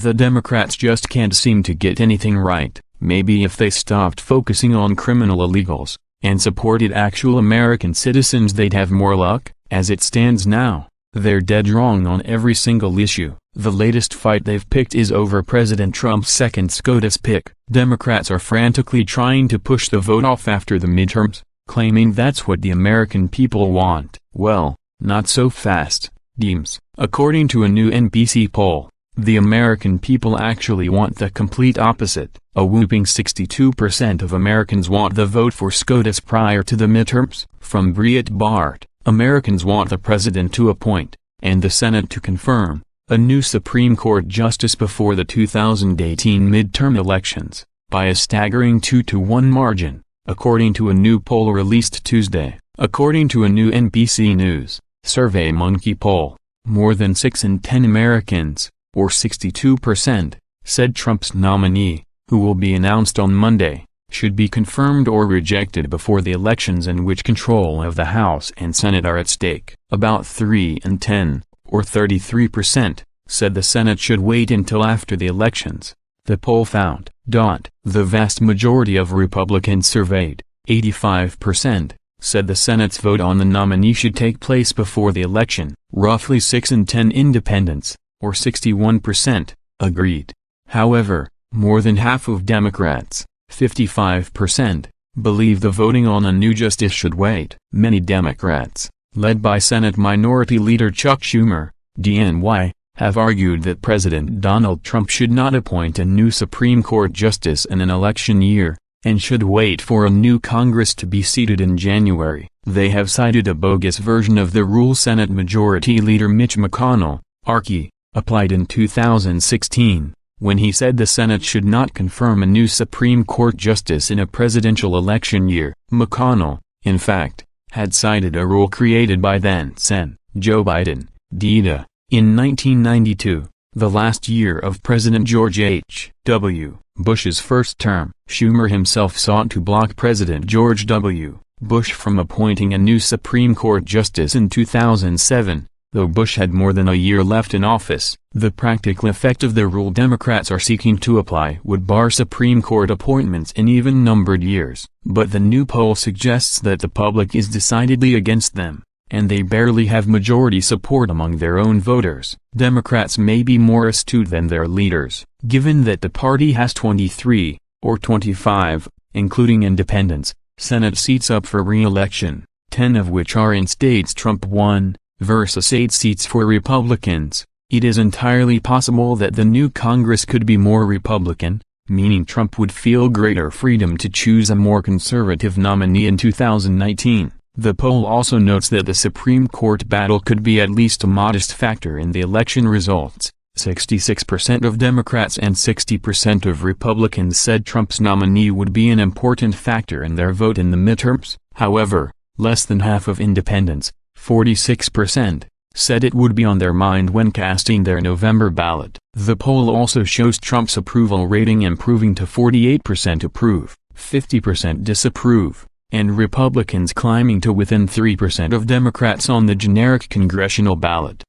The Democrats just can't seem to get anything right. Maybe if they stopped focusing on criminal illegals, and supported actual American citizens, they'd have more luck. As it stands now, they're dead wrong on every single issue. The latest fight they've picked is over President Trump's second SCOTUS pick. Democrats are frantically trying to push the vote off after the midterms, claiming that's what the American people want. Well, not so fast, Dems. According to a new NBC poll, the American people actually want the complete opposite. A whooping 62% of Americans want the vote for SCOTUS prior to the midterms. From Breitbart, Americans want the president to appoint, and the Senate to confirm, a new Supreme Court justice before the 2018 midterm elections, by a staggering 2-to-1 margin, according to a new poll released Tuesday. According to a new NBC News SurveyMonkey poll, more than 6 in 10 Americans, or 62%, said Trump's nominee, who will be announced on Monday, should be confirmed or rejected before the elections in which control of the House and Senate are at stake. About 3 in 10, or 33%, said the Senate should wait until after the elections. The poll found. The vast majority of Republicans surveyed, 85%, said the Senate's vote on the nominee should take place before the election. Roughly 6 in 10 independents, or 61%, agreed. However, more than half of Democrats, 55%, believe the voting on a new justice should wait. Many Democrats, led by Senate Minority Leader Chuck Schumer, DNY, have argued that President Donald Trump should not appoint a new Supreme Court justice in an election year, and should wait for a new Congress to be seated in January. They have cited a bogus version of the rule Senate Majority Leader Mitch McConnell, RK, applied in 2016, when he said the Senate should not confirm a new Supreme Court justice in a presidential election year. McConnell, in fact, had cited a rule created by then-Sen. Joe Biden, DIDA, in 1992, the last year of President George H.W. Bush's first term. Schumer himself sought to block President George W. Bush from appointing a new Supreme Court justice in 2007, though Bush had more than a year left in office. The practical effect of the rule Democrats are seeking to apply would bar Supreme Court appointments in even-numbered years. But the new poll suggests that the public is decidedly against them, and they barely have majority support among their own voters. Democrats may be more astute than their leaders, given that the party has 23, or 25, including independents, Senate seats up for re-election, 10 of which are in states Trump won, versus 8 seats for Republicans. It is entirely possible that the new Congress could be more Republican, meaning Trump would feel greater freedom to choose a more conservative nominee in 2019. The poll also notes that the Supreme Court battle could be at least a modest factor in the election results. 66% of Democrats and 60% of Republicans said Trump's nominee would be an important factor in their vote in the midterms. However, less than half of independents, 46%, said it would be on their mind when casting their November ballot. The poll also shows Trump's approval rating improving to 48% approve, 50% disapprove, and Republicans climbing to within 3% of Democrats on the generic congressional ballot.